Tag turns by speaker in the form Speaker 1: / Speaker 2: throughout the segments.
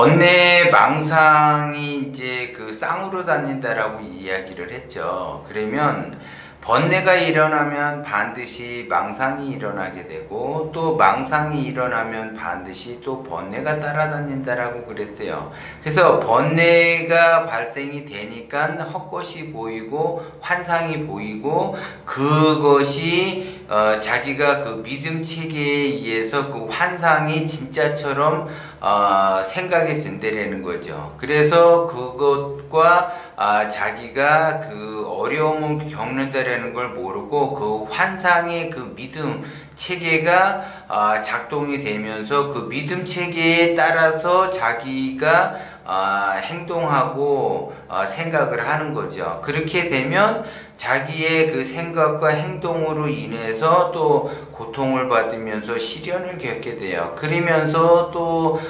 Speaker 1: 번뇌 망상이 이제 그 쌍으로 다닌다라고 이야기를 했죠. 그러면 번뇌가 일어나면 반드시 망상이 일어나게 되고, 또 망상이 일어나면 반드시 또 번뇌가 따라다닌다라고 그랬어요. 그래서 번뇌가 발생이 되니까 헛것이 보이고 환상이 보이고, 그것이 자기가 그 믿음 체계에 의해서 그 환상이 진짜처럼 생각이 든다라는 거죠. 그래서 그것과 자기가 그 어려움을 겪는다라는 걸 모르고 그 환상의 그 믿음 체계가 작동이 되면서 그 믿음 체계에 따라서 자기가 행동하고 생각을 하는 거죠. 그렇게 되면 자기의 그 생각과 행동으로 인해서 또 고통을 받으면서 시련을 겪게 돼요. 그러면서 또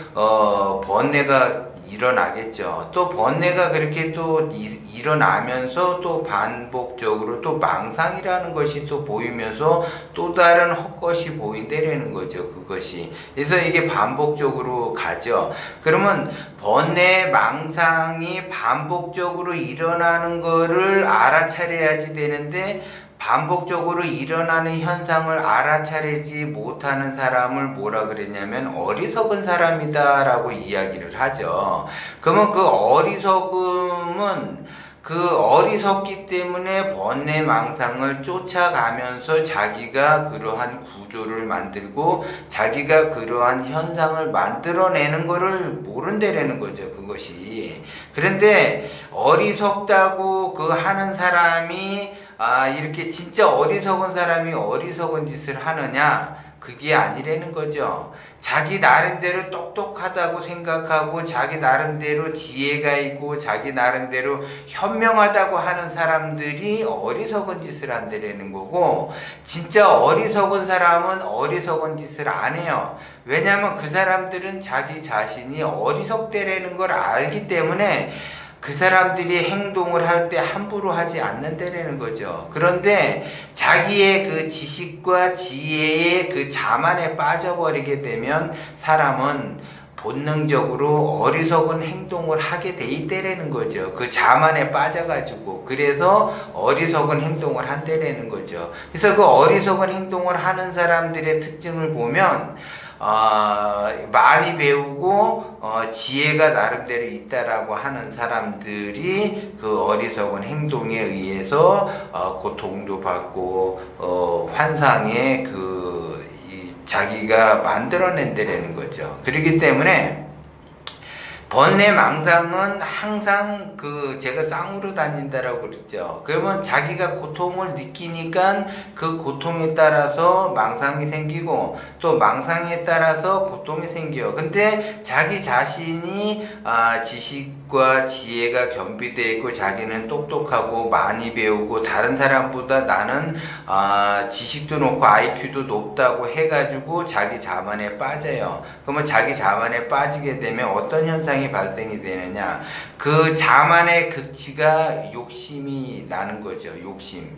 Speaker 1: 번뇌가 일어나겠죠. 또 번뇌가 그렇게 또 일어나면서 또 반복적으로 또 망상이라는 것이 또 보이면서 또 다른 헛것이 보인다라는 거죠. 그것이. 그래서 이게 반복적으로 가죠. 그러면 번뇌 망상이 반복적으로 일어나는 거를 알아차려야지 되는데, 반복적으로 일어나는 현상을 알아차리지 못하는 사람을 뭐라 그랬냐면 어리석은 사람이다라고 이야기를 하죠. 그러면 그 어리석음은 그 어리석기 때문에 번뇌 망상을 쫓아가면서 자기가 그러한 구조를 만들고 자기가 그러한 현상을 만들어내는 것을 모른다라는 거죠. 그것이. 그런데 어리석다고 그 하는 사람이 이렇게 진짜 어리석은 사람이 어리석은 짓을 하느냐? 그게 아니라는 거죠. 자기 나름대로 똑똑하다고 생각하고 자기 나름대로 지혜가 있고 자기 나름대로 현명하다고 하는 사람들이 어리석은 짓을 한다라는 거고, 진짜 어리석은 사람은 어리석은 짓을 안 해요. 왜냐하면 그 사람들은 자기 자신이 어리석다라는 걸 알기 때문에 그 사람들이 행동을 할 때 함부로 하지 않는다는 거죠. 그런데 자기의 그 지식과 지혜의 그 자만에 빠져버리게 되면 사람은 본능적으로 어리석은 행동을 하게 돼 있다라는 거죠. 그 자만에 빠져가지고. 그래서 어리석은 행동을 한다라는 거죠. 그래서 그 어리석은 행동을 하는 사람들의 특징을 보면 많이 배우고 지혜가 나름대로 있다라고 하는 사람들이 그 어리석은 행동에 의해서 고통도 받고 환상에 자기가 만들어낸다라는 거죠. 그렇기 때문에 번뇌 망상은 항상 제가 쌍으로 다닌다라고 그랬죠. 그러면 자기가 고통을 느끼니까 그 고통에 따라서 망상이 생기고 또 망상에 따라서 고통이 생겨요. 근데 자기 자신이 지식과 지혜가 겸비되어 있고 자기는 똑똑하고 많이 배우고 다른 사람보다 나는 지식도 높고 IQ도 높다고 해가지고 자기 자만에 빠져요. 그러면 자기 자만에 빠지게 되면 어떤 현상이 발생이 되느냐, 그 자만의 극치가 욕심이 나는 거죠. 욕심.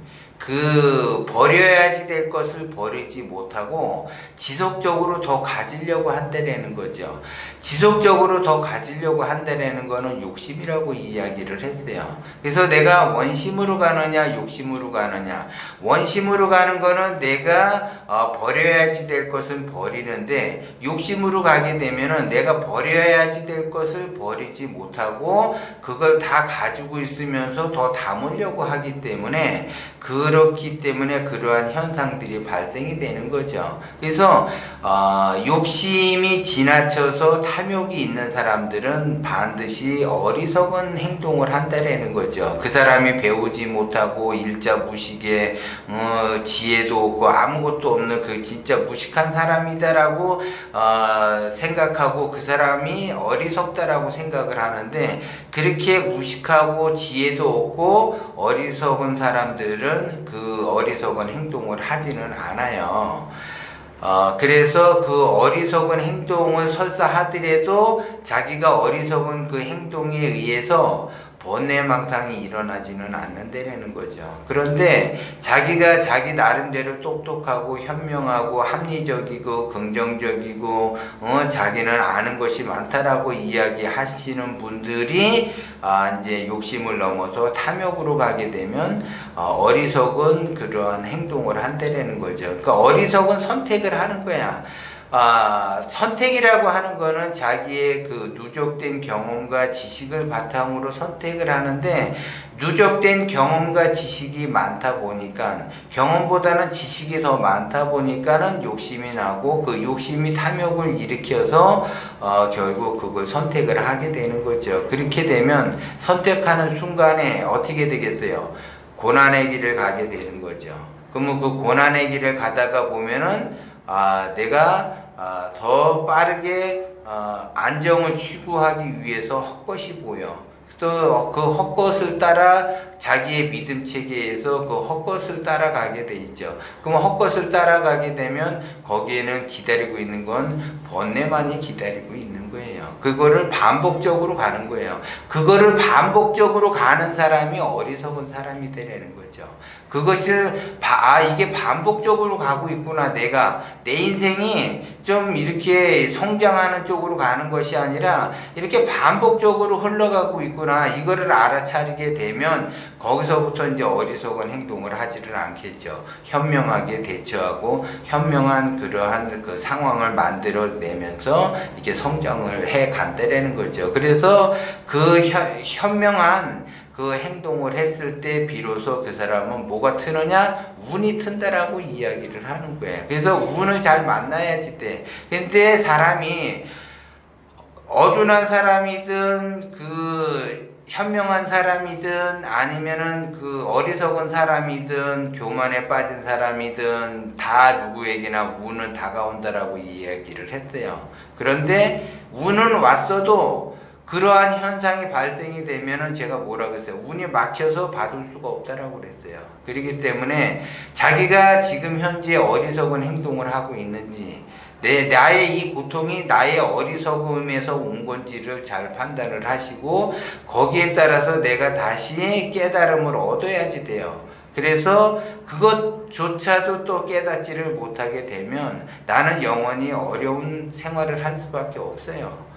Speaker 1: 버려야지 될 것을 버리지 못하고 지속적으로 더 가지려고 한다라는 거죠. 지속적으로 더 가지려고 한다라는 거는 욕심이라고 이야기를 했어요. 그래서 내가 원심으로 가느냐 욕심으로 가느냐, 원심으로 가는 거는 내가 버려야지 될 것은 버리는데, 욕심으로 가게 되면은 내가 버려야지 될 것을 버리지 못하고 그걸 다 가지고 있으면서 더 담으려고 하기 때문에, 그렇기 때문에 그러한 현상들이 발생이 되는 거죠. 그래서 욕심이 지나쳐서 탐욕이 있는 사람들은 반드시 어리석은 행동을 한다라는 거죠. 그 사람이 배우지 못하고 일자 무식에 지혜도 없고 아무것도 없는 그 진짜 무식한 사람이다라고 생각하고 그 사람이 어리석다라고 생각을 하는데, 그렇게 무식하고 지혜도 없고 어리석은 사람들은 그 어리석은 행동을 하지는 않아요. 그래서 그 어리석은 행동을 설사 하더라도 자기가 어리석은 그 행동에 의해서 번뇌망상이 일어나지는 않는다는 거죠. 그런데 자기가 자기 나름대로 똑똑하고 현명하고 합리적이고 긍정적이고 자기는 아는 것이 많다라고 이야기하시는 분들이 이제 욕심을 넘어서 탐욕으로 가게 되면 어리석은 그러한 행동을 한다는 거죠. 그러니까 어리석은 선택을 하는 거야. 선택이라고 하는 거는 자기의 그 누적된 경험과 지식을 바탕으로 선택을 하는데, 누적된 경험과 지식이 많다 보니까, 경험보다는 지식이 더 많다 보니까는 욕심이 나고, 그 욕심이 탐욕을 일으켜서 결국 그걸 선택을 하게 되는 거죠. 그렇게 되면 선택하는 순간에 어떻게 되겠어요? 고난의 길을 가게 되는 거죠. 그러면 그 고난의 길을 가다가 보면은 내가 더 빠르게 안정을 추구하기 위해서 헛것이 보여. 또 그 헛것을 따라 자기의 믿음 체계에서 그 헛것을 따라가게 돼 있죠. 그럼 헛것을 따라가게 되면 거기에는 기다리고 있는 건 번뇌만이 기다리고 있는 거예요. 그거를 반복적으로 가는 거예요. 그거를 반복적으로 가는 사람이 어리석은 사람이 되라는 거죠. 그것을 이게 반복적으로 가고 있구나. 내가 내 인생이 좀 이렇게 성장하는 쪽으로 가는 것이 아니라 이렇게 반복적으로 흘러가고 있구나. 이거를 알아차리게 되면 거기서부터 이제 어리석은 행동을 하지를 않겠죠. 현명하게 대처하고 현명한 그러한 그 상황을 만들어내면서 이렇게 성장을 해 간다라는 거죠. 그래서 그 현명한 그 행동을 했을 때 비로소 그 사람은 뭐가 트느냐? 운이 튼다라고 이야기를 하는 거예요. 그래서 운을 잘 만나야지 돼. 근데 사람이 어둔한 사람이든 그 현명한 사람이든 아니면은 그 어리석은 사람이든 교만에 빠진 사람이든 다 누구에게나 운은 다가온다라고 이야기를 했어요. 그런데 운은 왔어도 그러한 현상이 발생이 되면은 제가 뭐라고 했어요? 운이 막혀서 받을 수가 없다라고 그랬어요. 그렇기 때문에 자기가 지금 현재 어리석은 행동을 하고 있는지, 나의 이 고통이 나의 어리석음에서 온 건지를 잘 판단을 하시고 거기에 따라서 내가 다시 깨달음을 얻어야지 돼요. 그래서 그것조차도 또 깨닫지를 못하게 되면 나는 영원히 어려운 생활을 할 수밖에 없어요.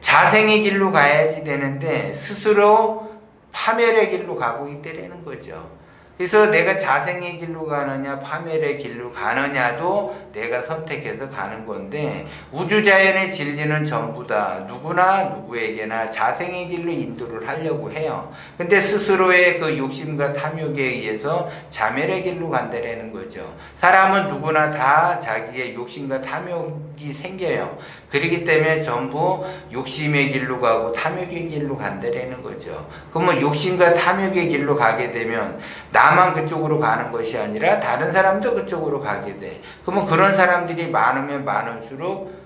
Speaker 1: 자생의 길로 가야지 되는데 스스로 파멸의 길로 가고 있다는 거죠. 그래서 내가 자생의 길로 가느냐 파멸의 길로 가느냐도 내가 선택해서 가는 건데, 우주자연의 진리는 전부 다 누구나 누구에게나 자생의 길로 인도를 하려고 해요. 근데 스스로의 그 욕심과 탐욕에 의해서 자멸의 길로 간다라는 거죠. 사람은 누구나 다 자기의 욕심과 탐욕이 생겨요. 그렇기 때문에 전부 욕심의 길로 가고 탐욕의 길로 간다라는 거죠. 그러면 욕심과 탐욕의 길로 가게 되면 나만 그쪽으로 가는 것이 아니라 다른 사람도 그쪽으로 가게 돼. 그러면 그런 사람들이 많으면 많을수록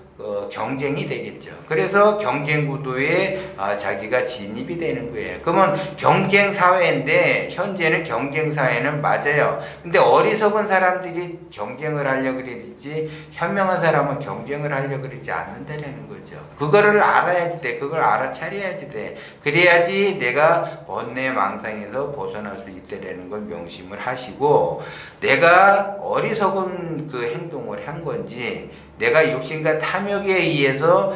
Speaker 1: 경쟁이 되겠죠. 그래서 경쟁 구도에 자기가 진입이 되는 거예요. 그러면 경쟁 사회인데, 현재는 경쟁 사회는 맞아요. 근데 어리석은 사람들이 경쟁을 하려고 그러지 현명한 사람은 경쟁을 하려고 그러지 않는다는 거죠. 그거를 알아야지 돼. 그걸 알아차려야지 돼. 그래야지 내가 번뇌 망상에서 벗어날 수 있다는 걸 명심을 하시고, 내가 어리석은 그 행동을 한 건지, 내가 욕심과 탐욕에 의해서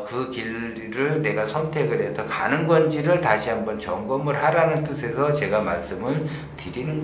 Speaker 1: 그 길을 내가 선택을 해서 가는 건지를 다시 한번 점검을 하라는 뜻에서 제가 말씀을 드리는 거예요.